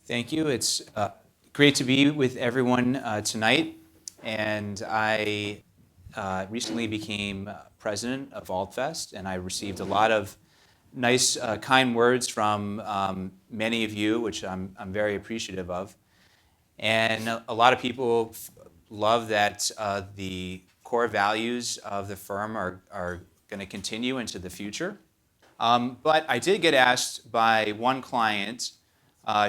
Thank you. It's great to be with everyone tonight. And I recently became president of Altfest, and I received a lot of nice, kind words from many of you, which I'm very appreciative of. And a lot of people love that the core values of the firm are going to continue into the future. But I did get asked by one client.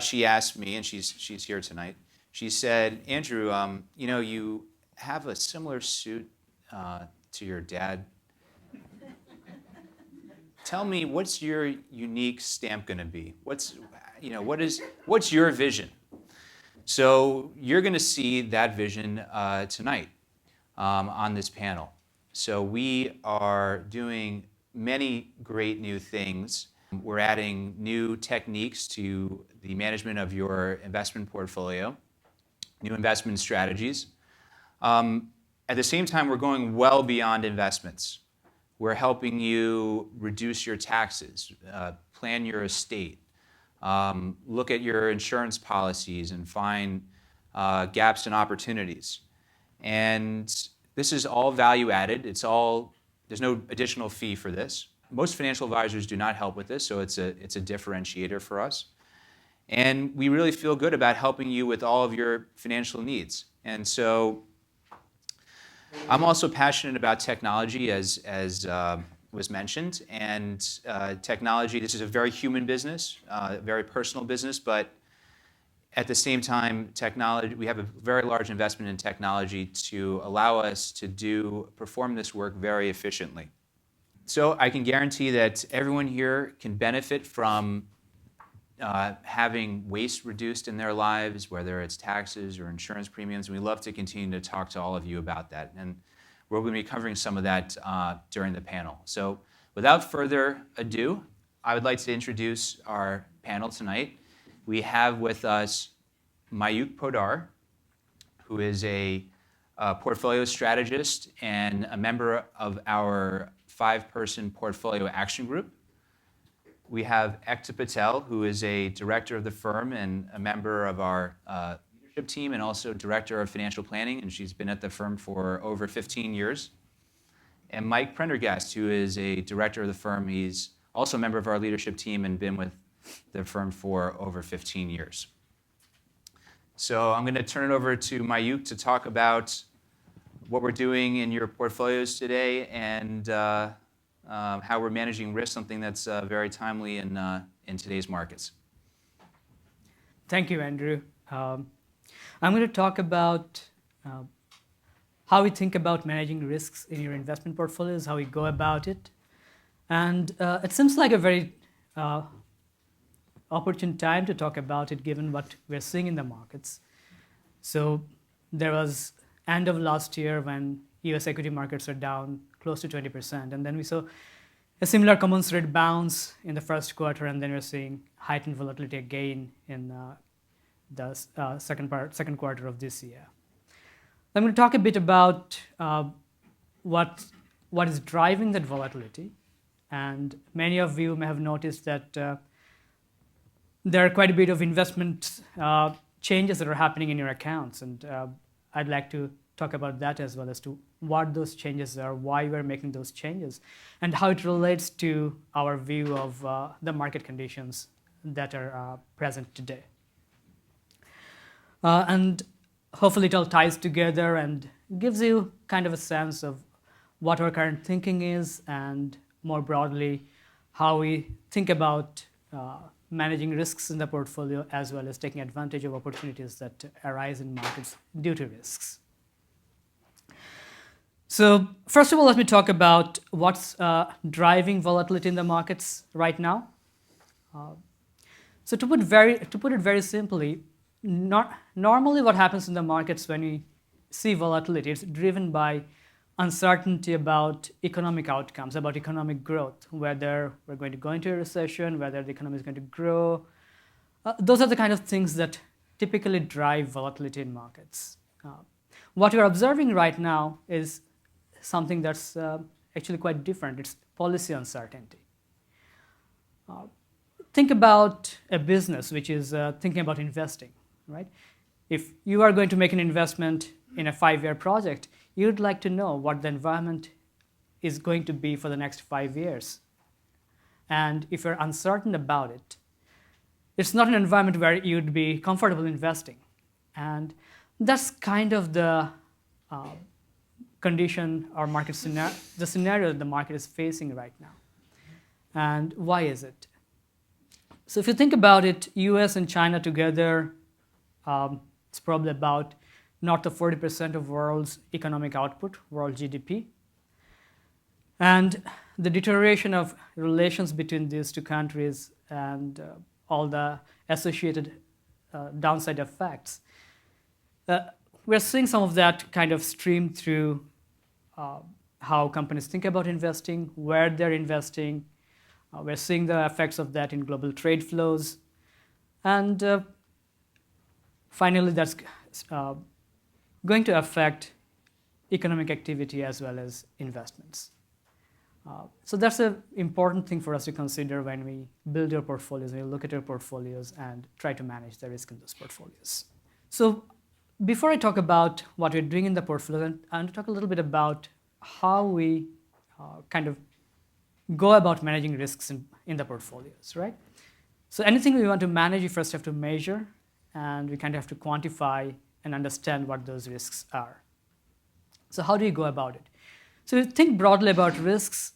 She asked me, and she's here tonight. She said, "Andrew, you have a similar suit to your dad. Tell me, what's your unique stamp going to be? What's your vision?" So you're going to see that vision tonight on this panel. So we are doing many great new things. We're adding new techniques to the management of your investment portfolio, new investment strategies. At the same time, we're going well beyond investments. We're helping you reduce your taxes, plan your estate, look at your insurance policies and find gaps and opportunities. And this is all value added. There's no additional fee for this. Most financial advisors do not help with this, so it's a differentiator for us. And we really feel good about helping you with all of your financial needs. And so I'm also passionate about technology, as was mentioned. And technology, this is a very human business, a very personal business, but at the same time, technology, we have a very large investment in technology to allow us to perform this work very efficiently. So I can guarantee that everyone here can benefit from having waste reduced in their lives, whether it's taxes or insurance premiums. We love to continue to talk to all of you about that. And we're going to be covering some of that during the panel. So without further ado, I would like to introduce our panel tonight. We have with us Mayukh Poddar, who is a portfolio strategist and a member of our 5-person portfolio action group. We have Ekta Patel, who is a director of the firm and a member of our leadership team and also director of financial planning, and she's been at the firm for over 15 years. And Mike Prendergast, who is a director of the firm. He's also a member of our leadership team and been with the firm for over 15 years. So I'm going to turn it over to Mayukh to talk about what we're doing in your portfolios today and how we're managing risk, something that's very timely in today's markets. Thank you, Andrew. I'm going to talk about how we think about managing risks in your investment portfolios, how we go about it. And it seems like a very opportune time to talk about it given what we're seeing in the markets. So there was end of last year when US equity markets are down close to 20%, and then we saw a similar commensurate bounce in the first quarter, and then we're seeing heightened volatility again in the second quarter of this year. I'm going to talk a bit about what is driving that volatility, and many of you may have noticed that there are quite a bit of investment changes that are happening in your accounts, and I'd like to talk about that as well as to what those changes are, why we're making those changes, and how it relates to our view of the market conditions that are present today. And hopefully it all ties together and gives you kind of a sense of what our current thinking is and more broadly how we think about managing risks in the portfolio as well as taking advantage of opportunities that arise in markets due to risks. So first of all, let me talk about what's driving volatility in the markets right now. So to put it very simply, normally what happens in the markets when we see volatility is driven by uncertainty about economic outcomes, about economic growth, whether we're going to go into a recession, whether the economy is going to grow. Those are the kind of things that typically drive volatility in markets. What we're observing right now is something that's actually quite different. It's policy uncertainty. think about a business which is thinking about investing, right? If you are going to make an investment in a 5-year project, you'd like to know what the environment is going to be for the next 5 years. And if you're uncertain about it, it's not an environment where you'd be comfortable investing. And that's kind of the condition or market scenario, the scenario that the market is facing right now. And why is it? So if you think about it, US and China together, it's probably about north of 40% of world's economic output, world GDP. And the deterioration of relations between these two countries and all the associated downside effects, we're seeing some of that kind of stream through how companies think about investing, where they're investing. We're seeing the effects of that in global trade flows. And finally, that's going to affect economic activity as well as investments. So that's an important thing for us to consider when we build your portfolios, when we look at your portfolios and try to manage the risk in those portfolios. So before I talk about what we're doing in the portfolio, I want to talk a little bit about how we kind of go about managing risks in the portfolios, right? So anything we want to manage, we first have to measure, and we kind of have to quantify and understand what those risks are. So how do you go about it? So think broadly about risks.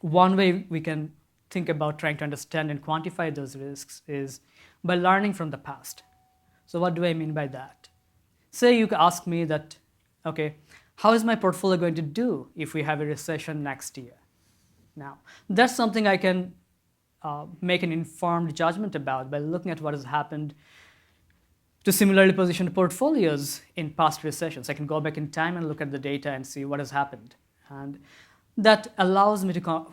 One way we can think about trying to understand and quantify those risks is by learning from the past. So what do I mean by that? Say you ask me that, okay, how is my portfolio going to do if we have a recession next year? Now, that's something I can make an informed judgment about by looking at what has happened to similarly positioned portfolios in past recessions. I can go back in time and look at the data and see what has happened. And that allows me to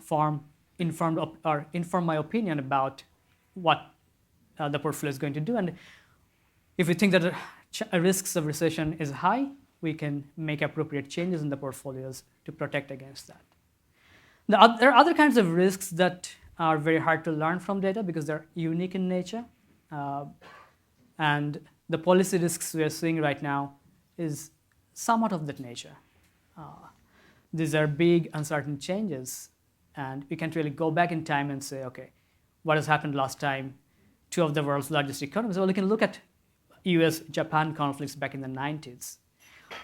inform my opinion about what the portfolio is going to do. And if we think that the risks of recession is high, we can make appropriate changes in the portfolios to protect against that. There are other kinds of risks that are very hard to learn from data because they're unique in nature. And the policy risks we are seeing right now is somewhat of that nature. These are big, uncertain changes, and we can't really go back in time and say, okay, what has happened last time? Two of the world's largest economies. Well, you can look at US-Japan conflicts back in the 90s.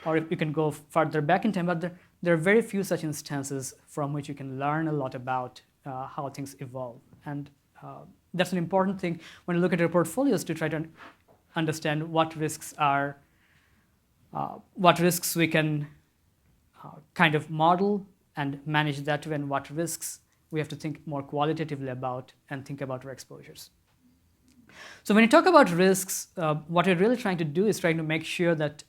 Or if you can go further back in time, but there are very few such instances from which you can learn a lot about how things evolve. And that's an important thing when you look at your portfolios to try to understand what risks we can kind of model and manage that way, and what risks we have to think more qualitatively about and think about our exposures. So when you talk about risks, what you're really trying to do is trying to make sure that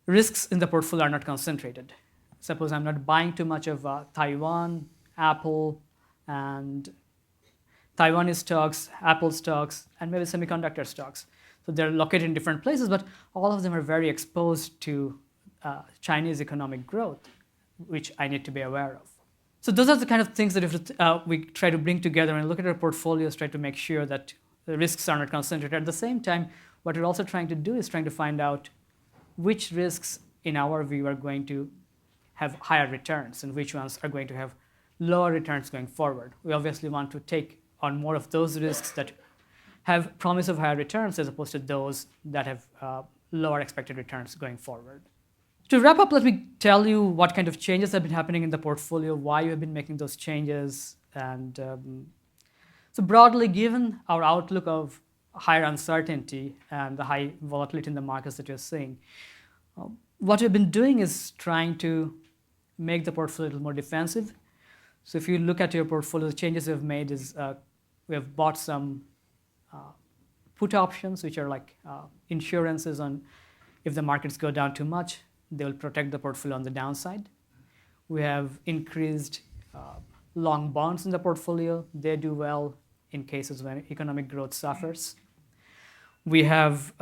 risks in the portfolio are not concentrated. Suppose I'm not buying too much of Taiwan, Apple, and Taiwanese stocks, Apple stocks, and maybe semiconductor stocks. So they're located in different places, but all of them are very exposed to Chinese economic growth, which I need to be aware of. So those are the kind of things that we try to bring together and look at our portfolios, try to make sure that the risks are not concentrated. At the same time, what we're also trying to do is trying to find out which risks, in our view, are going to have higher returns and which ones are going to have lower returns going forward. We obviously want to take on more of those risks that have promise of higher returns as opposed to those that have lower expected returns going forward. To wrap up, let me tell you what kind of changes have been happening in the portfolio, why we've been making those changes. And so broadly, given our outlook of higher uncertainty and the high volatility in the markets that you're seeing, what we've been doing is trying to make the portfolio a little more defensive. So if you look at your portfolio, the changes we've made is we have bought some put options, which are like insurances on if the markets go down too much, they will protect the portfolio on the downside. We have increased long bonds in the portfolio. They do well in cases when economic growth suffers. We have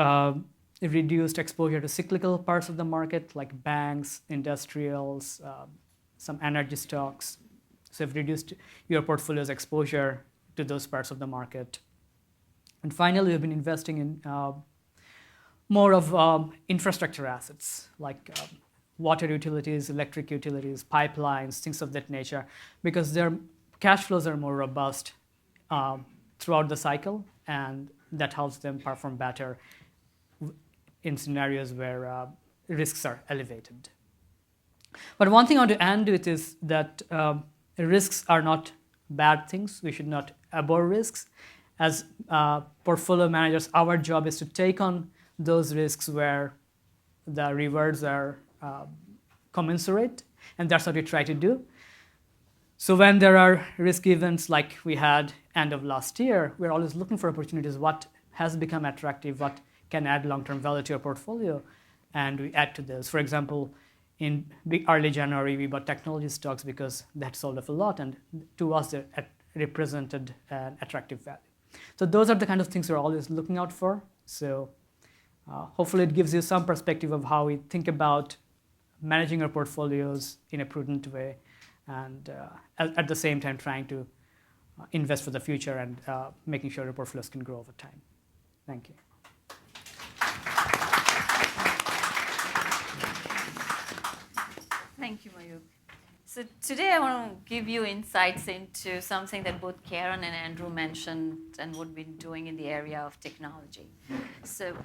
reduced exposure to cyclical parts of the market, like banks, industrials, some energy stocks. So we've reduced your portfolio's exposure to those parts of the market. And finally, we've been investing in more of infrastructure assets like water utilities, electric utilities, pipelines, things of that nature, because their cash flows are more robust throughout the cycle, and that helps them perform better in scenarios where risks are elevated. But one thing I want to end with is that risks are not bad things. We should not abhor risks. As portfolio managers, our job is to take on those risks where the rewards are commensurate, and that's what we try to do. So when there are risk events like we had end of last year, we're always looking for opportunities. What has become attractive? What can add long-term value to your portfolio? And we add to those. For example, in early January, we bought technology stocks because that sold off a lot, and to us, they represented an attractive value. So those are the kind of things we're always looking out for. So hopefully it gives you some perspective of how we think about managing our portfolios in a prudent way, and at the same time trying to invest for the future and making sure your portfolios can grow over time. Thank you. Thank you, Mayukh. So today I want to give you insights into something that both Karen and Andrew mentioned and what we've been doing in the area of technology. So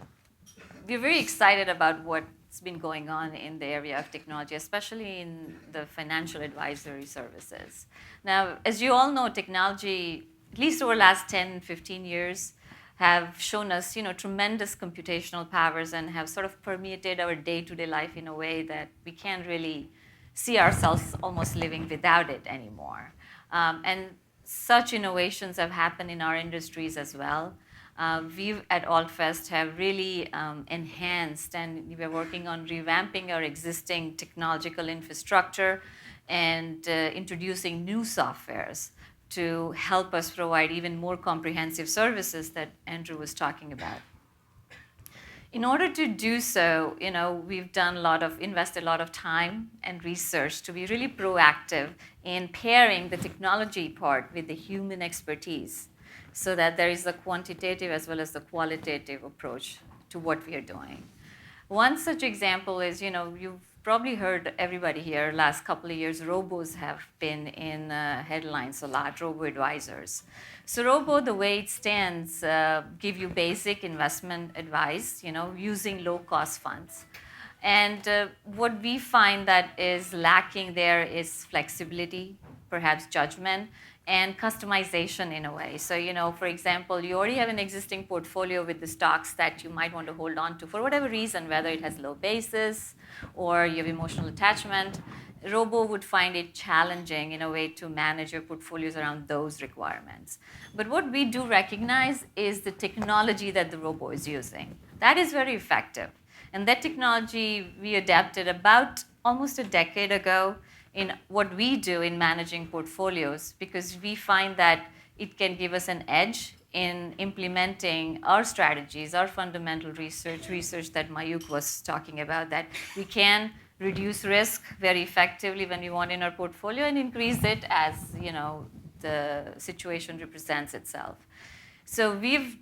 we're very excited about what's been going on in the area of technology, especially in the financial advisory services. Now, as you all know, technology, at least over the last 10, 15 years, have shown us, tremendous computational powers and have sort of permeated our day-to-day life in a way that we can't really see ourselves almost living without it anymore. And such innovations have happened in our industries as well. We at Altfest have really enhanced, and we're working on revamping our existing technological infrastructure and introducing new softwares to help us provide even more comprehensive services that Andrew was talking about. In order to do so, we've invested a lot of time and research to be really proactive in pairing the technology part with the human expertise, so that there is a quantitative as well as the qualitative approach to what we are doing. One such example is, you've probably heard, everybody here, last couple of years, robos have been in headlines a lot, robo-advisors. So robo, the way it stands, give you basic investment advice, using low-cost funds. And what we find that is lacking there is flexibility, perhaps judgment, and customization in a way. So, for example, you already have an existing portfolio with the stocks that you might want to hold on to for whatever reason, whether it has low basis or you have emotional attachment. Robo would find it challenging in a way to manage your portfolios around those requirements. But what we do recognize is the technology that the robo is using. That is very effective. And that technology we adapted about almost a decade ago in what we do in managing portfolios, because we find that it can give us an edge in implementing our strategies, our fundamental research that Mayukh was talking about, that we can reduce risk very effectively when we want in our portfolio and increase it as the situation represents itself. So we've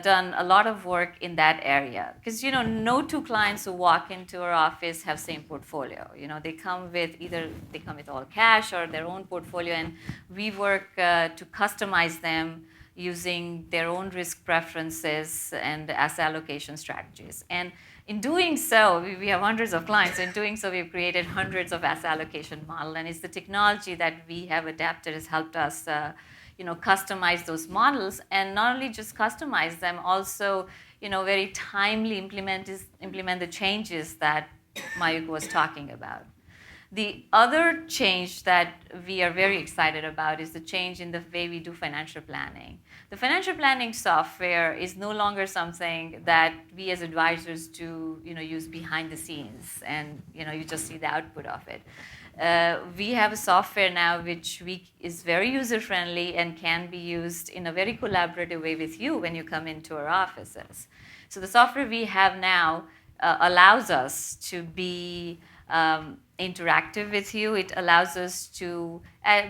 done a lot of work in that area, because no two clients who walk into our office have same portfolio. They come with all cash or their own portfolio, and we work to customize them using their own risk preferences and asset allocation strategies. And in doing so, we have hundreds of clients. In doing so, we've created hundreds of asset allocation models, and it's the technology that we have adapted has helped us customize those models, and not only just customize them, also, very timely implement the changes that Mayukh was talking about. The other change that we are very excited about is the change in the way we do financial planning. The financial planning software is no longer something that we as advisors do, use behind the scenes, and you just see the output of it. We have a software now which is very user-friendly and can be used in a very collaborative way with you when you come into our offices. So the software we have now allows us to be interactive with you. It allows us to,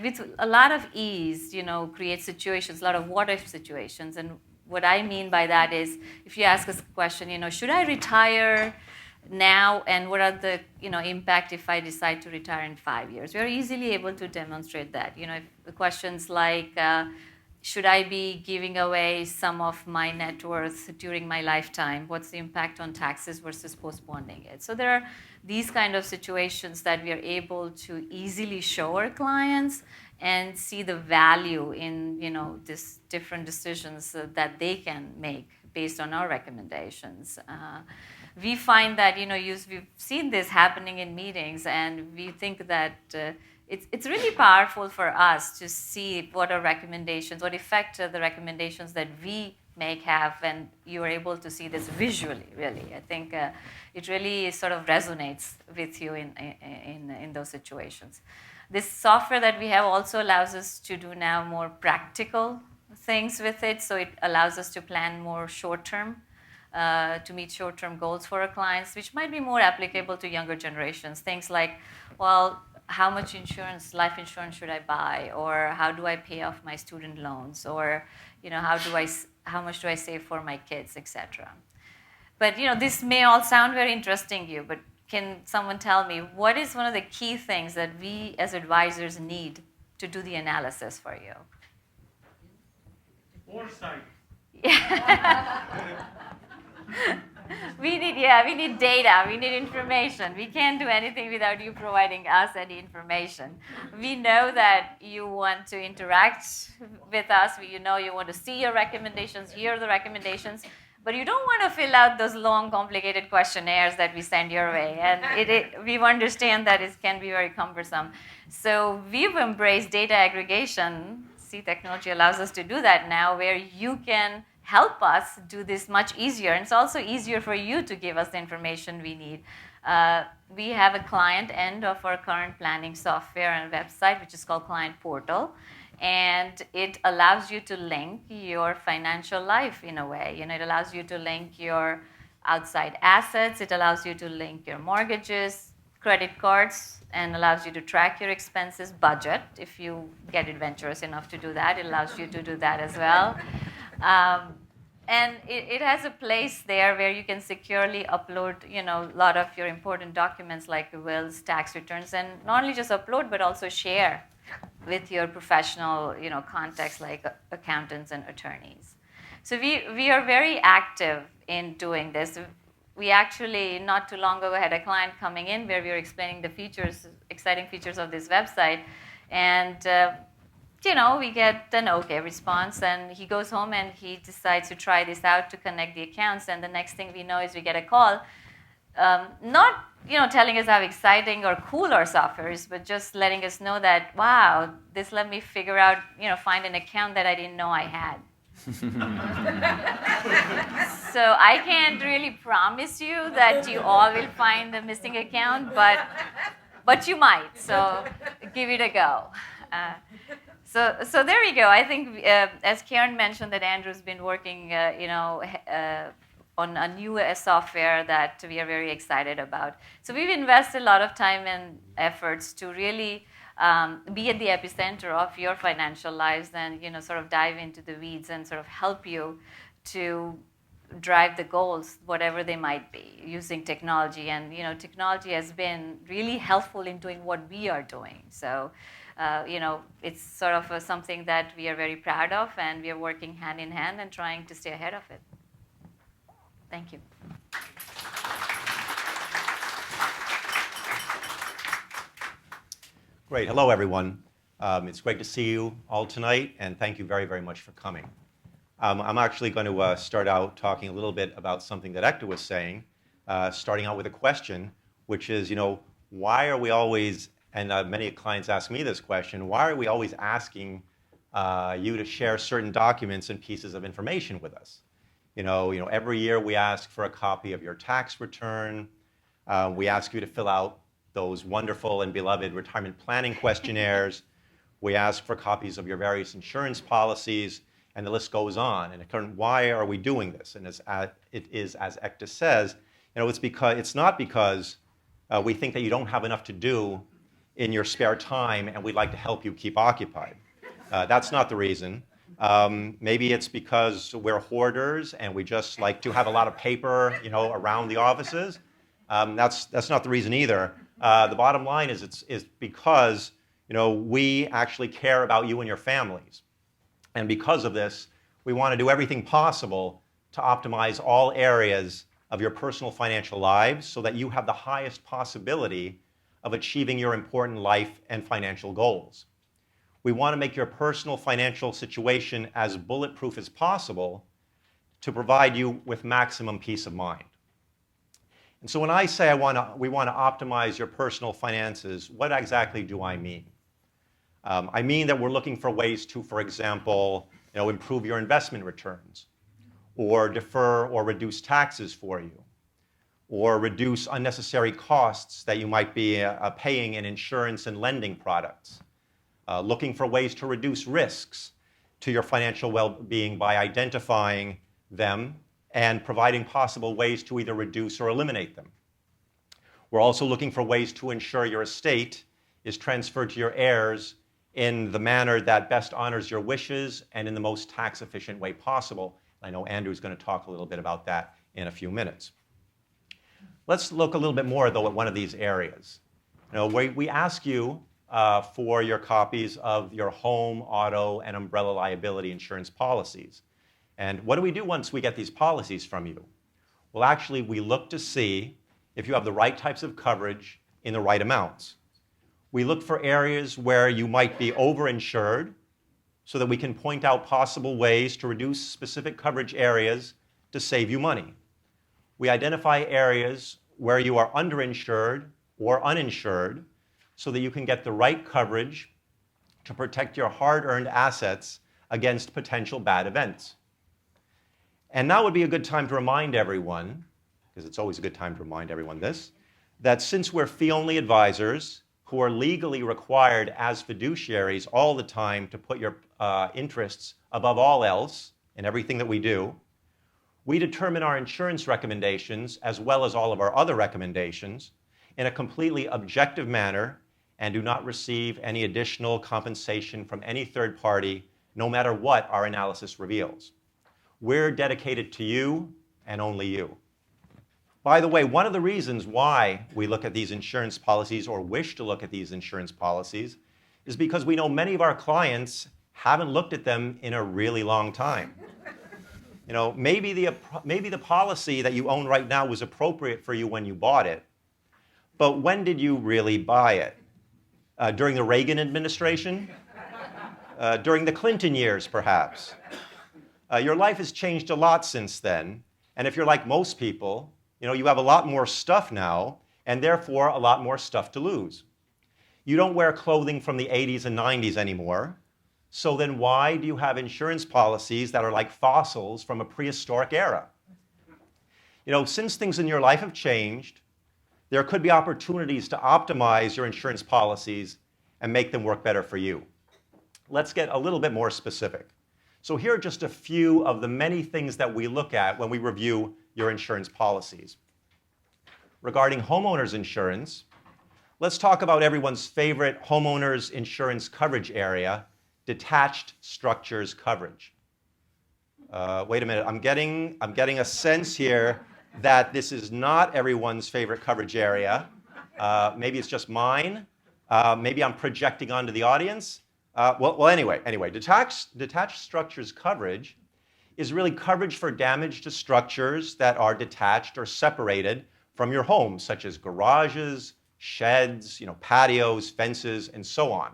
with a lot of ease, create situations, a lot of what-if situations. And what I mean by that is, if you ask us a question, should I retire now, and what are the impact if I decide to retire in 5 years? We're easily able to demonstrate that. If the questions like, should I be giving away some of my net worth during my lifetime? What's the impact on taxes versus postponing it? So there are these kind of situations that we are able to easily show our clients and see the value in these different decisions that they can make based on our recommendations. We find that we've seen this happening in meetings, and we think that it's really powerful for us to see what our recommendations, what effect the recommendations that we make have, and you are able to see this visually. Really, I think it really sort of resonates with you in those situations. This software that we have also allows us to do now more practical things with it. So it allows us to plan more short-term, to meet short-term goals for our clients, which might be more applicable to younger generations. Things like, well, how much insurance, life insurance should I buy? Or how do I pay off my student loans? Or how much do I save for my kids, etc. But this may all sound very interesting to you, but can someone tell me what is one of the key things that we as advisors need to do the analysis for you? Foresight. We need data, we need information. We can't do anything without you providing us any information. We know that you want to interact with us, you want to see your recommendations, hear the recommendations, but you don't want to fill out those long, complicated questionnaires that we send your way. And we understand that it can be very cumbersome. So we've embraced data aggregation. See, technology allows us to do that now, where you can help us do this much easier. And it's also easier for you to give us the information we need. We have a client end of our current planning software and website, which is called Client Portal. And it allows you to link your financial life in a way. It allows you to link your outside assets. It allows you to link your mortgages, credit cards, and allows you to track your expenses, budget. If you get adventurous enough to do that, it allows you to do that as well. And it has a place there where you can securely upload, a lot of your important documents like wills, tax returns, and not only just upload, but also share with your professional, contacts like accountants and attorneys. So we are very active in doing this. We actually, not too long ago, had a client coming in where we were explaining the exciting features of this website, and we get an okay response, and he goes home and he decides to try this out to connect the accounts, and the next thing we know is we get a call, not telling us how exciting or cool our software is, but just letting us know that, wow, this let me figure out, find an account that I didn't know I had. So I can't really promise you that you all will find the missing account, but you might, so give it a go. So there we go. I think, as Karen mentioned, that Andrew's been working, on a new software that we are very excited about. So we've invested a lot of time and efforts to really be at the epicenter of your financial lives, and sort of dive into the weeds and sort of help you to drive the goals, whatever they might be, using technology. And technology has been really helpful in doing what we are doing. So. It's sort of something that we are very proud of, and we are working hand in hand and trying to stay ahead of it. Thank you. Great. Hello, everyone. It's great to see you all tonight, and thank you very, very much for coming. I'm actually going to start out talking a little bit about something that Ekta was saying, starting out with a question, which is, why are we always, and many clients ask me this question, why are we always asking you to share certain documents and pieces of information with us? Every year we ask for a copy of your tax return. We ask you to fill out those wonderful and beloved retirement planning questionnaires. We ask for copies of your various insurance policies, and the list goes on. And why are we doing this? And it is, as Ekta says, it's not because We think that you don't have enough to do in your spare time, and we'd like to help you keep occupied. That's not the reason. Maybe it's because we're hoarders and we just like to have a lot of paper, around the offices. That's not the reason either. The bottom line is it's because we actually care about you and your families. And because of this, we want to do everything possible to optimize all areas of your personal financial lives so that you have the highest possibility of achieving your important life and financial goals. We want to make your personal financial situation as bulletproof as possible to provide you with maximum peace of mind. And so when I say we want to optimize your personal finances, what exactly do I mean? I mean that we're looking for ways to, for example, improve your investment returns, or defer or reduce taxes for you, or reduce unnecessary costs that you might be paying in insurance and lending products. Looking for ways to reduce risks to your financial well-being by identifying them and providing possible ways to either reduce or eliminate them. We're also looking for ways to ensure your estate is transferred to your heirs in the manner that best honors your wishes and in the most tax-efficient way possible. I know Andrew's going to talk a little bit about that in a few minutes. Let's look a little bit more, though, at one of these areas. We ask you for your copies of your home, auto, and umbrella liability insurance policies. And what do we do once we get these policies from you? Well, actually, we look to see if you have the right types of coverage in the right amounts. We look for areas where you might be overinsured so that we can point out possible ways to reduce specific coverage areas to save you money. We identify areas where you are underinsured or uninsured so that you can get the right coverage to protect your hard-earned assets against potential bad events. And now would be a good time to remind everyone, because it's always a good time to remind everyone this, that since we're fee-only advisors who are legally required as fiduciaries all the time to put your interests above all else in everything that we do, we determine our insurance recommendations as well as all of our other recommendations in a completely objective manner and do not receive any additional compensation from any third party, no matter what our analysis reveals. We're dedicated to you and only you. By the way, one of the reasons why we look at these insurance policies or wish to look at these insurance policies is because we know many of our clients haven't looked at them in a really long time. Maybe the policy that you own right now was appropriate for you when you bought it, but when did you really buy it? During the Reagan administration? During the Clinton years, perhaps? Your life has changed a lot since then, and if you're like most people, you have a lot more stuff now, and therefore a lot more stuff to lose. You don't wear clothing from the 80s and 90s anymore, so then why do you have insurance policies that are like fossils from a prehistoric era? Since things in your life have changed, there could be opportunities to optimize your insurance policies and make them work better for you. Let's get a little bit more specific. So here are just a few of the many things that we look at when we review your insurance policies. Regarding homeowners insurance, let's talk about everyone's favorite homeowners insurance coverage area, detached structures coverage. Wait a minute, I'm getting a sense here that this is not everyone's favorite coverage area. Maybe it's just mine. Maybe I'm projecting onto the audience. Anyway, detached structures coverage is really coverage for damage to structures that are detached or separated from your home, such as garages, sheds, patios, fences, and so on.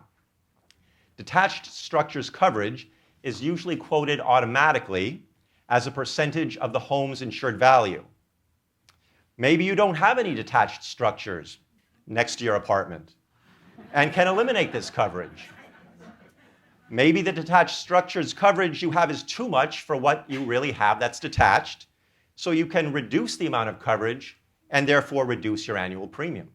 Detached structures coverage is usually quoted automatically as a percentage of the home's insured value. Maybe you don't have any detached structures next to your apartment and can eliminate this coverage. Maybe the detached structures coverage you have is too much for what you really have that's detached, so you can reduce the amount of coverage and therefore reduce your annual premium.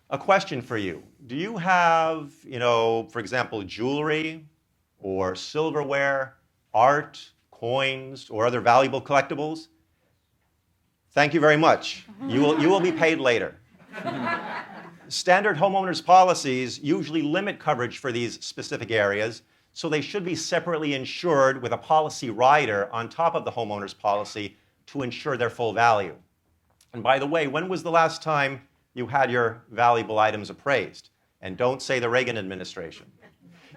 A question for you. Do you have, for example, jewelry or silverware, art, coins, or other valuable collectibles? Thank you very much. You will be paid later. Standard homeowners policies usually limit coverage for these specific areas, so they should be separately insured with a policy rider on top of the homeowner's policy to ensure their full value. And by the way, when was the last time you had your valuable items appraised? And don't say the Reagan administration.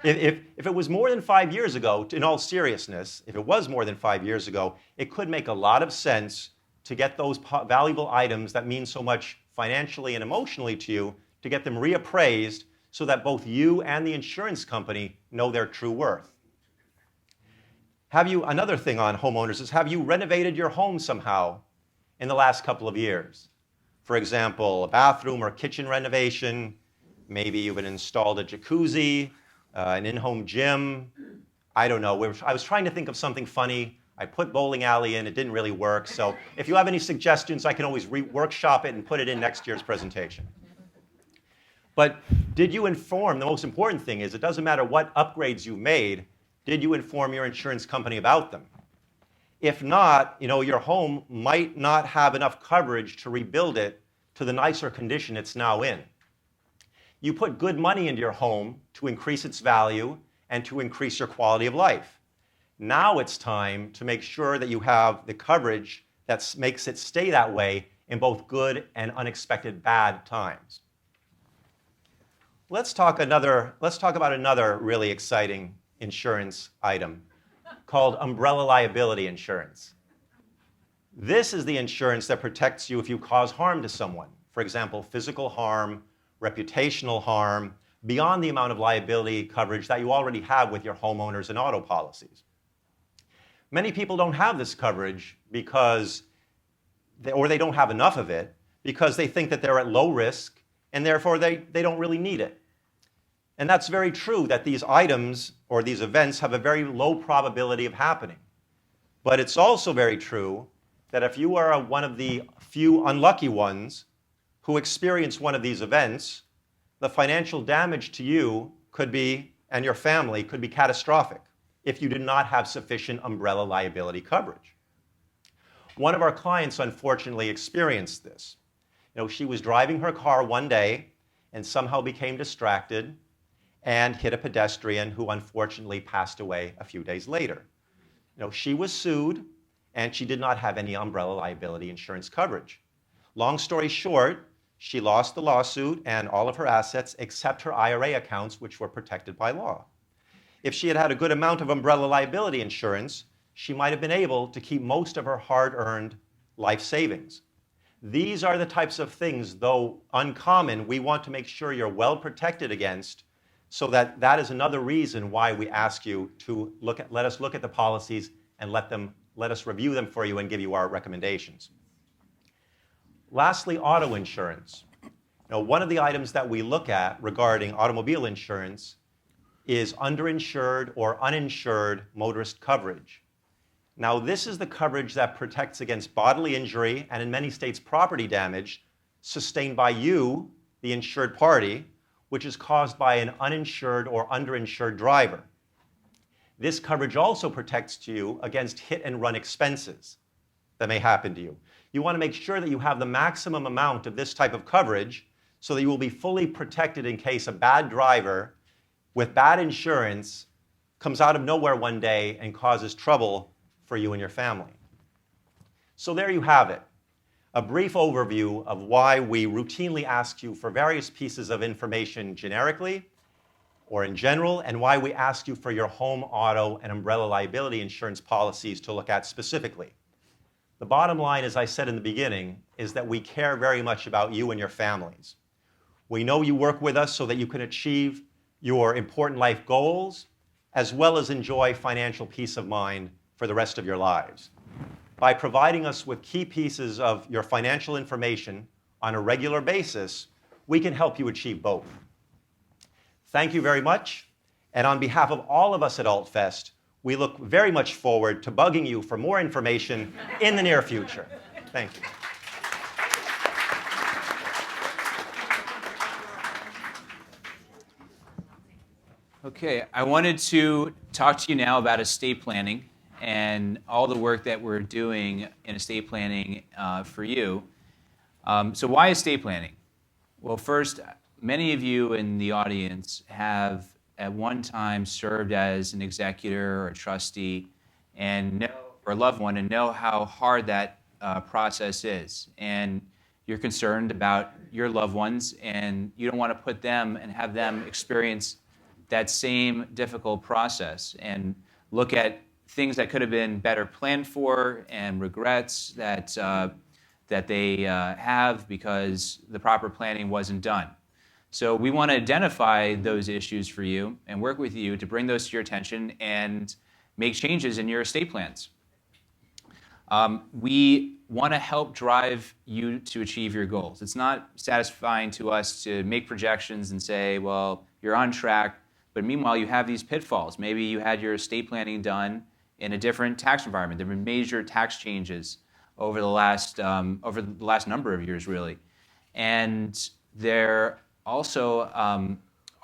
If it was more than 5 years ago, in all seriousness, if it was more than 5 years ago, it could make a lot of sense to get those valuable items that mean so much financially and emotionally to you, to get them reappraised so that both you and the insurance company know their true worth. Another thing on homeowners is, have you renovated your home somehow in the last couple of years? For example, a bathroom or kitchen renovation, maybe you've installed a jacuzzi, an in-home gym. I don't know. I was trying to think of something funny. I put bowling alley in. It didn't really work. So if you have any suggestions, I can always workshop it and put it in next year's presentation. But did you inform? The most important thing is, it doesn't matter what upgrades you made, did you inform your insurance company about them? If not, your home might not have enough coverage to rebuild it to the nicer condition it's now in. You put good money into your home to increase its value and to increase your quality of life. Now it's time to make sure that you have the coverage that makes it stay that way in both good and unexpected bad times. Let's talk about another really exciting insurance item called umbrella liability insurance. This is the insurance that protects you if you cause harm to someone. For example, physical harm, reputational harm, beyond the amount of liability coverage that you already have with your homeowners and auto policies. Many people don't have this coverage because they don't have enough of it because they think that they're at low risk and therefore they don't really need it. And that's very true, that these items or these events have a very low probability of happening. But it's also very true that if you are one of the few unlucky ones who experience one of these events, the financial damage to you and your family could be catastrophic if you did not have sufficient umbrella liability coverage. One of our clients unfortunately experienced this. She was driving her car one day and somehow became distracted and hit a pedestrian who unfortunately passed away a few days later. She was sued and she did not have any umbrella liability insurance coverage. Long story short, she lost the lawsuit and all of her assets except her IRA accounts, which were protected by law. If she had had a good amount of umbrella liability insurance, she might have been able to keep most of her hard-earned life savings. These are the types of things, though uncommon, we want to make sure you're well protected against, so that is another reason why we ask you to let us look at the policies and let us review them for you and give you our recommendations. Lastly, auto insurance. One of the items that we look at regarding automobile insurance is underinsured or uninsured motorist coverage. Now, this is the coverage that protects against bodily injury and in many states property damage sustained by you, the insured party, which is caused by an uninsured or underinsured driver. This coverage also protects you against hit and run expenses that may happen to you. You want to make sure that you have the maximum amount of this type of coverage so that you will be fully protected in case a bad driver with bad insurance comes out of nowhere one day and causes trouble for you and your family. So there you have it, a brief overview of why we routinely ask you for various pieces of information generically or in general, and why we ask you for your home, auto, and umbrella liability insurance policies to look at specifically. The bottom line, as I said in the beginning, is that we care very much about you and your families. We know you work with us so that you can achieve your important life goals, as well as enjoy financial peace of mind for the rest of your lives. By providing us with key pieces of your financial information on a regular basis, we can help you achieve both. Thank you very much, and on behalf of all of us at Altfest, we look very much forward to bugging you for more information in the near future. Thank you. Okay, I wanted to talk to you now about estate planning and all the work that we're doing in estate planning for you. So why estate planning? Well, first, many of you in the audience have at one time served as an executor or a trustee and know, or a loved one, and know how hard that process is. And you're concerned about your loved ones, and you don't want to put them and have them experience that same difficult process and look at things that could have been better planned for and regrets that they have because the proper planning wasn't done. So we want to identify those issues for you and work with you to bring those to your attention and make changes in your estate plans. We want to help drive you to achieve your goals. It's not satisfying to us to make projections and say, well, you're on track, but meanwhile you have these pitfalls. Maybe you had your estate planning done in a different tax environment. There have been major tax changes over the last number of years, really. And there also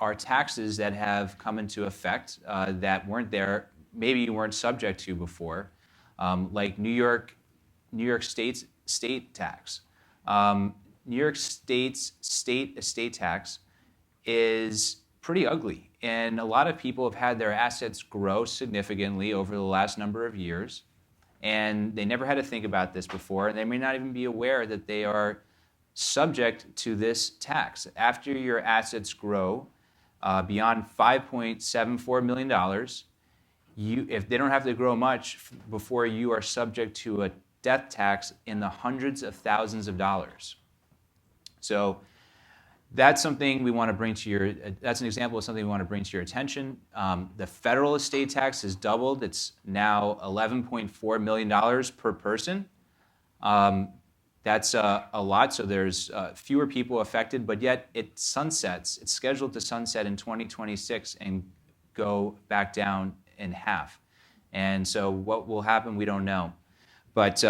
are taxes that have come into effect that weren't there, maybe you weren't subject to before, like New York State's state tax. New York State's state estate tax is pretty ugly, and a lot of people have had their assets grow significantly over the last number of years, and they never had to think about this before, and they may not even be aware that they are subject to this tax. After your assets grow beyond $5.74 million, if they don't have to grow much before you are subject to a death tax in the hundreds of thousands of dollars. So that's something we want to bring to your, that's an example of something we want to bring to your attention. The federal estate tax has doubled. It's now $11.4 million per person. That's a lot, so there's fewer people affected, but yet it sunsets. It's scheduled to sunset in 2026 and go back down in half. And so what will happen, we don't know. But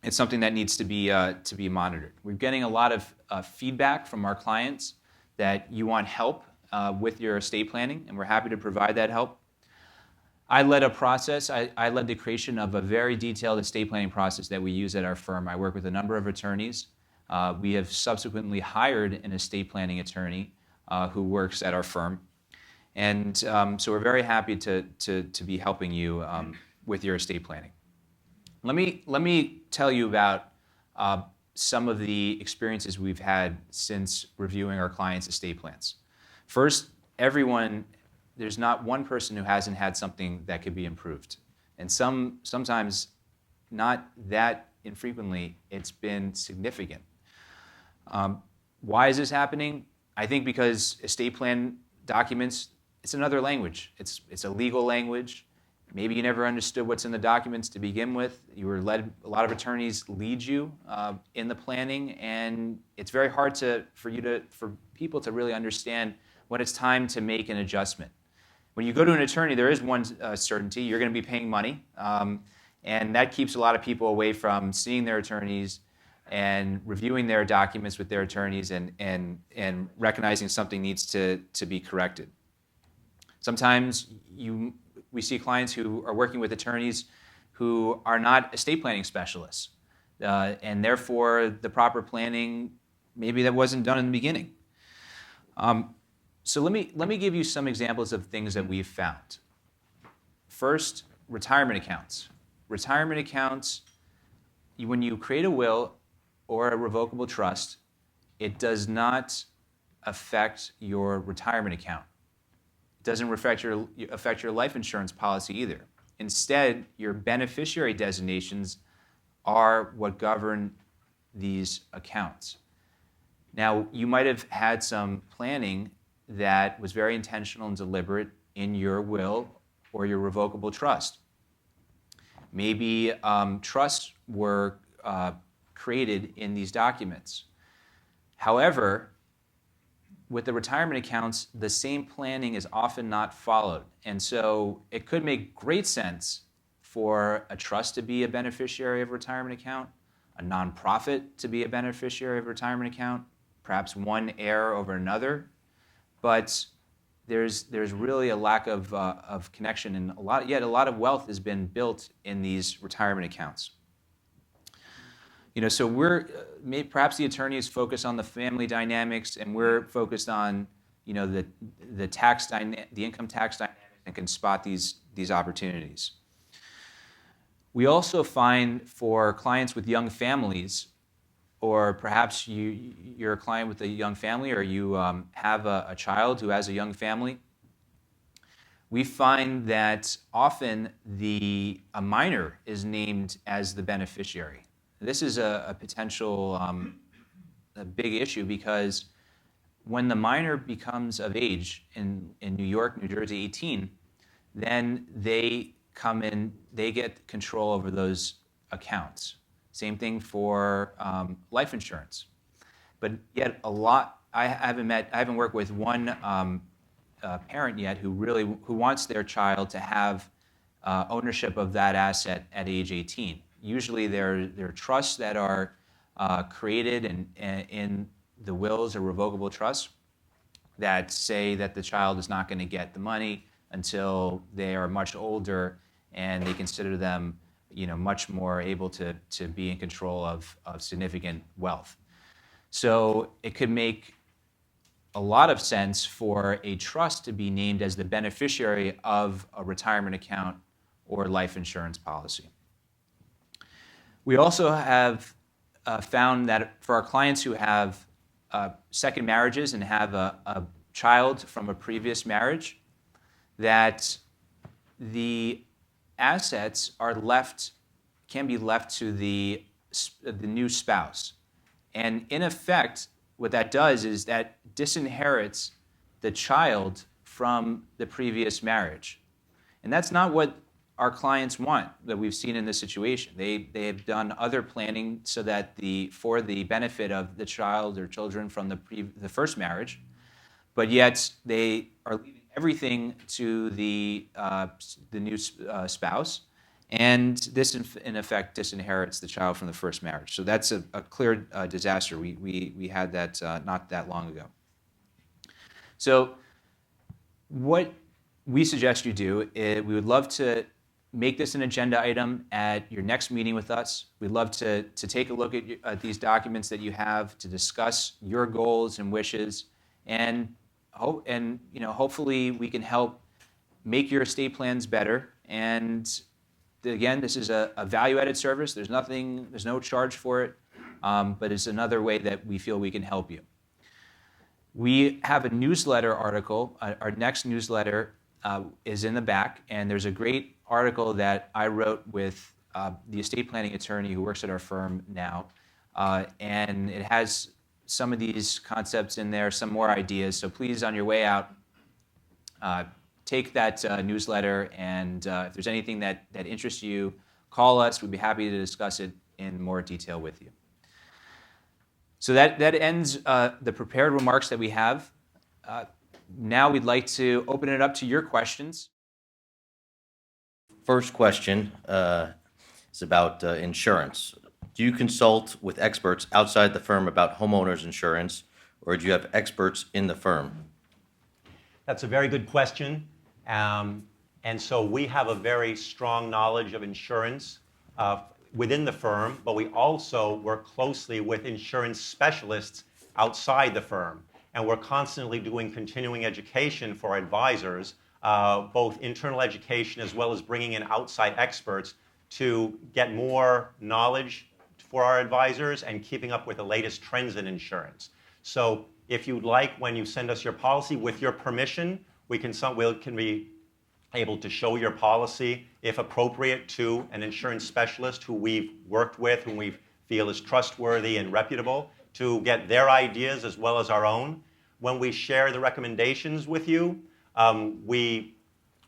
it's something that needs to be monitored. We're getting a lot of feedback from our clients that you want help with your estate planning, and we're happy to provide that help. I led a process. I led the creation of a very detailed estate planning process that we use at our firm. I work with a number of attorneys. We have subsequently hired an estate planning attorney who works at our firm. And so we're very happy to be helping you with your estate planning. Let me tell you about some of the experiences we've had since reviewing our clients' estate plans. First, there's not one person who hasn't had something that could be improved. And sometimes, not that infrequently, it's been significant. Why is this happening? I think because estate plan documents, it's another language. It's a legal language. Maybe you never understood what's in the documents to begin with. You were led, a lot of attorneys lead you in the planning, and it's very hard for people to really understand when it's time to make an adjustment. When you go to an attorney, there is one certainty: you're going to be paying money, and that keeps a lot of people away from seeing their attorneys and reviewing their documents with their attorneys and recognizing something needs to be corrected. Sometimes we see clients who are working with attorneys who are not estate planning specialists, and therefore the proper planning, maybe that wasn't done in the beginning. So let me give you some examples of things that we've found. First, retirement accounts. Retirement accounts, when you create a will or a revocable trust, it does not affect your retirement account. It doesn't affect your life insurance policy either. Instead, your beneficiary designations are what govern these accounts. Now, you might have had some planning that was very intentional and deliberate in your will or your revocable trust. Maybe trusts were created in these documents. However, with the retirement accounts, the same planning is often not followed. And so it could make great sense for a trust to be a beneficiary of a retirement account, a nonprofit to be a beneficiary of a retirement account, perhaps one heir over another. But there's really a lack of connection, and a lot of wealth has been built in these retirement accounts. So we're perhaps the attorney is focused on the family dynamics, and we're focused on the income tax dynamics, and can spot these opportunities. We also find for clients with young families, or perhaps you're a client with a young family, or you have a child who has a young family, we find that often a minor is named as the beneficiary. This is a potential a big issue, because when the minor becomes of age in New York, New Jersey, 18, then they come in, they get control over those accounts. Same thing for life insurance. But yet I haven't worked with one parent yet who wants their child to have ownership of that asset at age 18. Usually there are trusts that are created in the wills or revocable trusts that say that the child is not going to get the money until they are much older, and they consider them much more able to be in control of significant wealth. So it could make a lot of sense for a trust to be named as the beneficiary of a retirement account or life insurance policy. We also have found that for our clients who have second marriages and have a child from a previous marriage, that the assets can be left to the new spouse. And in effect, what that does is that disinherits the child from the previous marriage. And that's not what our clients want, that we've seen in this situation. They have done other planning so that for the benefit of the child or children from the first marriage, but yet they are leaving everything to the new spouse, and this in effect disinherits the child from the first marriage. So that's a clear disaster. We had that not that long ago. So what we suggest you do is, we would love to make this an agenda item at your next meeting with us. We'd love to take a look at these documents that you have, to discuss your goals and wishes, and hopefully we can help make your estate plans better. And again, this is a value-added service. There's no charge for it, but it's another way that we feel we can help you. We have a newsletter article. Our next newsletter is in the back, and there's a great article that I wrote with the estate planning attorney who works at our firm now, and it has some of these concepts in there, some more ideas. So please, on your way out, take that newsletter, and if there's anything that interests you, call us. We'd be happy to discuss it in more detail with you. So that ends the prepared remarks that we have. Now we'd like to open it up to your questions. First question is about insurance. Do you consult with experts outside the firm about homeowners insurance, or do you have experts in the firm? That's a very good question. And so we have a very strong knowledge of insurance within the firm, but we also work closely with insurance specialists outside the firm. And we're constantly doing continuing education for our advisors, both internal education as well as bringing in outside experts to get more knowledge for our advisors and keeping up with the latest trends in insurance. So if you'd like, when you send us your policy, with your permission, we can be able to show your policy, if appropriate, to an insurance specialist who we've worked with, whom we feel is trustworthy and reputable, to get their ideas as well as our own. When we share the recommendations with you, we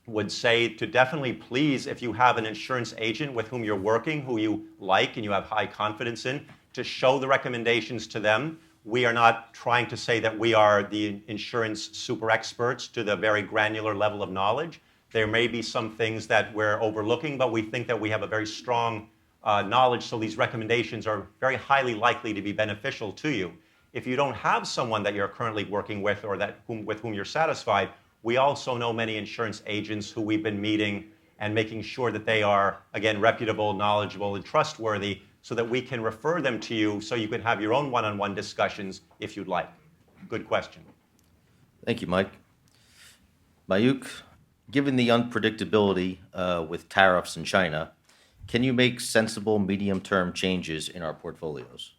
would say to definitely please, if you have an insurance agent with whom you're working, who you like and you have high confidence in, to show the recommendations to them. We are not trying to say that we are the insurance super experts to the very granular level of knowledge. There may be some things that we're overlooking, but we think that we have a very strong knowledge, so these recommendations are very highly likely to be beneficial to you. If you don't have someone that you're currently working with or with whom you're satisfied, we also know many insurance agents who we've been meeting and making sure that they are, again, reputable, knowledgeable, and trustworthy, so that we can refer them to you so you can have your own one-on-one discussions if you'd like. Good question. Thank you, Mike. Mayukh, given the unpredictability with tariffs in China, can you make sensible medium-term changes in our portfolios?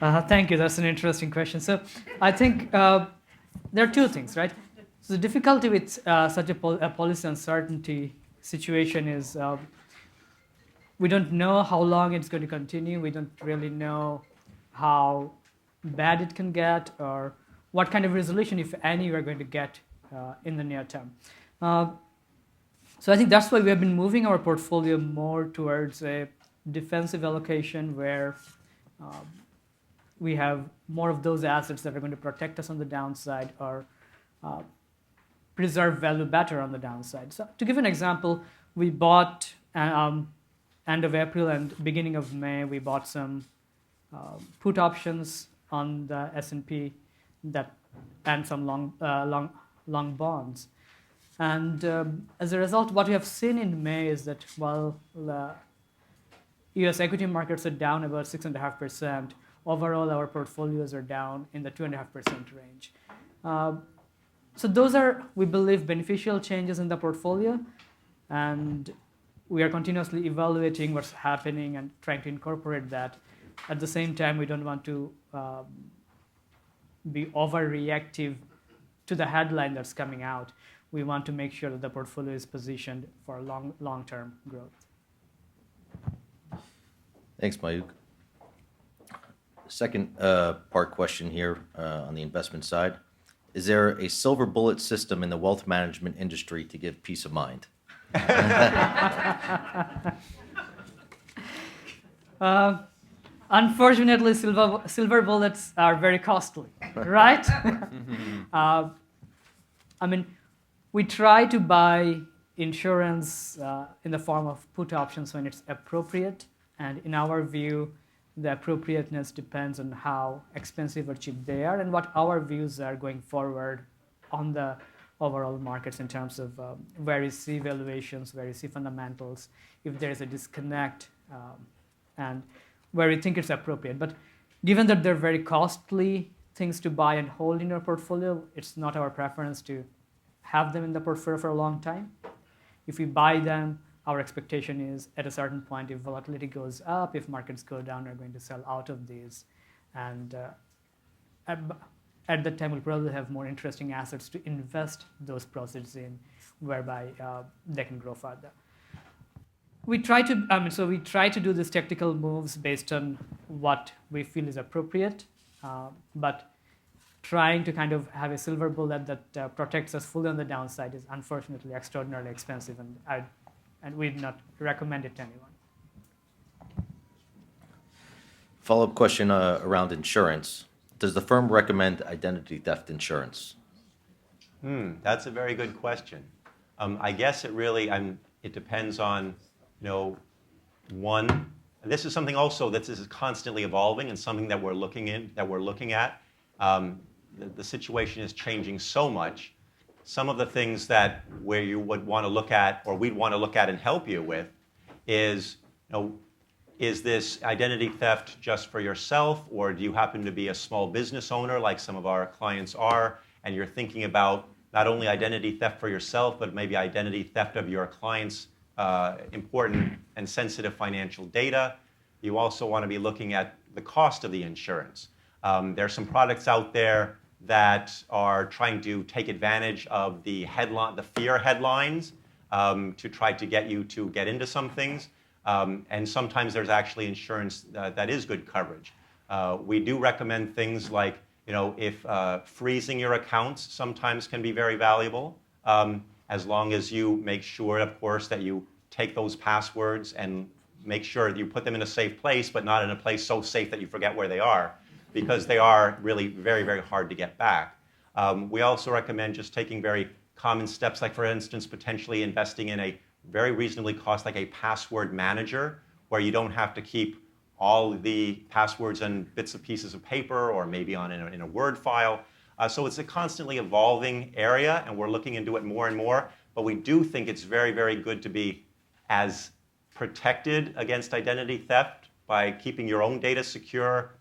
Thank you. That's an interesting question. So I think there are two things, right? So the difficulty with such a policy uncertainty situation is we don't know how long it's going to continue. We don't really know how bad it can get or what kind of resolution, if any, we're going to get in the near term. So I think that's why we have been moving our portfolio more towards a defensive allocation where we have more of those assets that are going to protect us on the downside or preserve value better on the downside. So to give an example, we bought end of April and beginning of May, we bought some put options on the S&P and some long bonds. And as a result, what we have seen in May is that while the US equity markets are down about 6.5%, overall our portfolios are down in the 2.5% range. So those are, we believe, beneficial changes in the portfolio, and we are continuously evaluating what's happening and trying to incorporate that. At the same time, we don't want to be overreactive to the headline that's coming out. We want to make sure that the portfolio is positioned for long-term growth. Thanks, Mayukh. Second part question here on the investment side. Is there a silver bullet system in the wealth management industry to give peace of mind? Unfortunately, silver bullets are very costly, right? I mean, we try to buy insurance in the form of put options when it's appropriate, and in our view, the appropriateness depends on how expensive or cheap they are and what our views are going forward on the overall markets in terms of where we see valuations, where we see fundamentals, if there is a disconnect, and where we think it's appropriate. But given that they're very costly things to buy and hold in your portfolio, it's not our preference to have them in the portfolio for a long time. If we buy them, our expectation is at a certain point, if volatility goes up, if markets go down, we're going to sell out of these. And at that time, we'll probably have more interesting assets to invest those proceeds in, whereby they can grow further. We try to do these tactical moves based on what we feel is appropriate, but trying to kind of have a silver bullet that protects us fully on the downside is unfortunately extraordinarily expensive, and we'd not recommend it to anyone. Follow-up question around insurance. Does the firm recommend identity theft insurance? That's a very good question. I guess it depends on, one, this is something also that is constantly evolving and something that we're looking at. The situation is changing so much. Some of the things where you would want to look at, or we'd want to look at and help you with, is this identity theft just for yourself, or do you happen to be a small business owner like some of our clients are, and you're thinking about not only identity theft for yourself, but maybe identity theft of your clients' important and sensitive financial data? You also want to be looking at the cost of the insurance. There are some products out there that are trying to take advantage of the fear headlines to try to get you to get into some things. And sometimes there's actually insurance that is good coverage. We do recommend things like, if freezing your accounts sometimes can be very valuable, as long as you make sure, of course, that you take those passwords and make sure that you put them in a safe place, but not in a place so safe that you forget where they are, because they are really very, very hard to get back. We also recommend just taking very common steps, like, for instance, potentially investing in a very reasonably cost, like a password manager, where you don't have to keep all the passwords in bits and pieces of paper or maybe in a Word file. So it's a constantly evolving area, and we're looking into it more and more. But we do think it's very, very good to be as protected against identity theft by keeping your own data secure,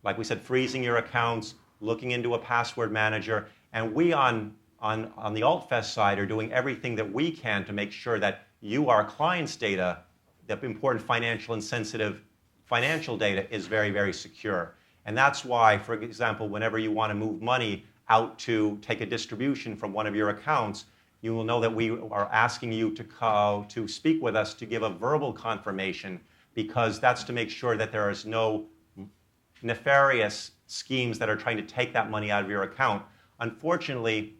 like we said, freezing your accounts, looking into a password manager. And we on the Altfest side are doing everything that we can to make sure that our clients' data, the important financial and sensitive financial data, is very, very secure. And that's why, for example, whenever you want to move money out to take a distribution from one of your accounts, you will know that we are asking you to speak with us to give a verbal confirmation, because that's to make sure that there is no nefarious schemes that are trying to take that money out of your account. Unfortunately,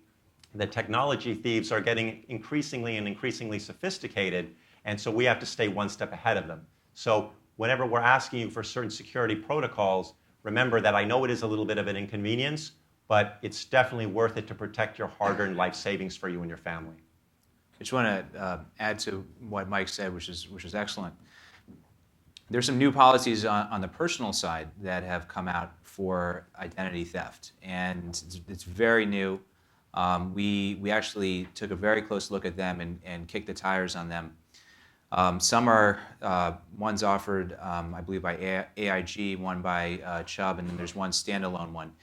the technology thieves are getting increasingly sophisticated, and so we have to stay one step ahead of them. So whenever we're asking you for certain security protocols, remember that I know it is a little bit of an inconvenience, but it's definitely worth it to protect your hard-earned life savings for you and your family. I just want to add to what Mike said, which is excellent. There's some new policies on the personal side that have come out for identity theft, and it's very new. We actually took a very close look at them and kicked the tires on them. Some are ones offered, I believe, by AIG, one by Chubb, and then there's one standalone one.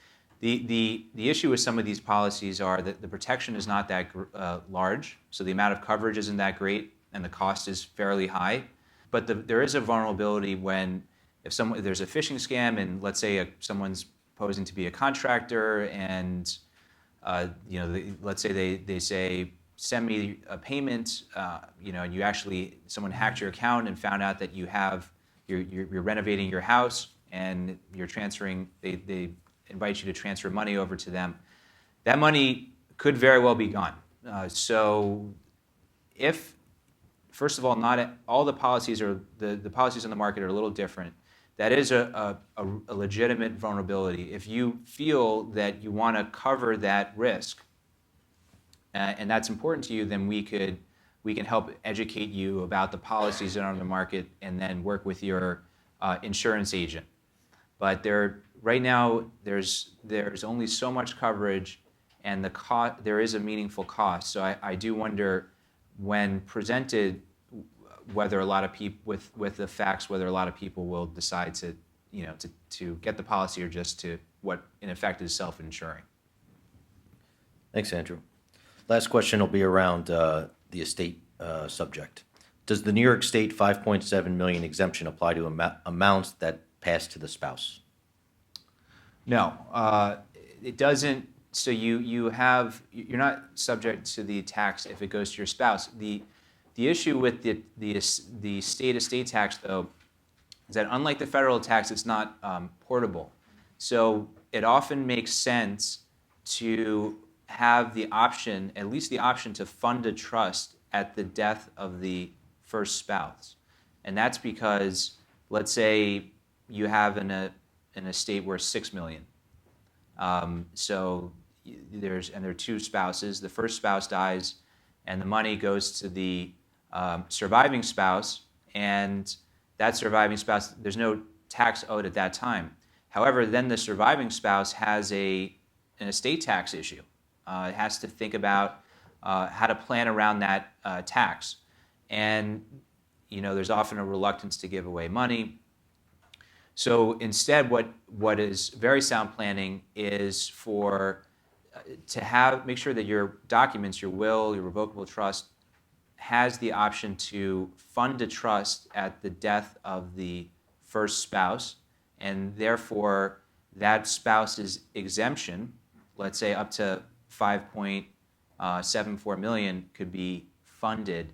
The issue with some of these policies are that the protection is not that large, so the amount of coverage isn't that great, and the cost is fairly high. But there is a vulnerability when if there's a phishing scam, and let's say someone's posing to be a contractor, and let's say they say, send me a payment, and you actually, someone hacked your account and found out that you're renovating your house, and you're transferring, they invite you to transfer money over to them. That money could very well be gone. So first of all, not all the policies the policies on the market are a little different. That is a legitimate vulnerability. If you feel that you want to cover that risk, and that's important to you, then we can help educate you about the policies that are on the market, and then work with your insurance agent. But right now there's only so much coverage, and there is a meaningful cost. So I do wonder, when presented, whether a lot of people with the facts, whether a lot of people will decide to get the policy, or just to what in effect is self-insuring. Thanks, Andrew. Last question will be around the estate subject. Does the New York State $5.7 million exemption apply to amounts that pass to the spouse? No, it doesn't. So you're not subject to the tax if it goes to your spouse. The issue with the state estate tax, though, is that unlike the federal tax, it's not portable. So it often makes sense to have the option, at least the option, to fund a trust at the death of the first spouse. And that's because, let's say you have an estate worth $6 million. So there are two spouses. The first spouse dies, and the money goes to the surviving spouse, and that surviving spouse, there's no tax owed at that time. However, then the surviving spouse has an estate tax issue. It has to think about how to plan around that tax. And there's often a reluctance to give away money. So instead, what is very sound planning is to make sure that your documents, your will, your revocable trust, has the option to fund a trust at the death of the first spouse, and therefore that spouse's exemption, let's say up to $5.74 million, could be funded,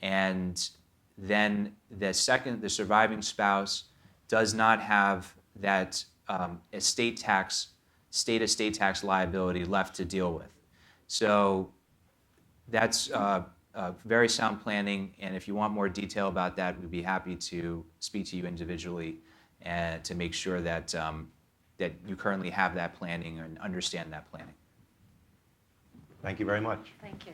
and then the surviving spouse does not have that state estate tax liability left to deal with. So that's very sound planning, and if you want more detail about that, we'd be happy to speak to you individually and to make sure that you currently have that planning and understand that planning. Thank you very much. Thank you.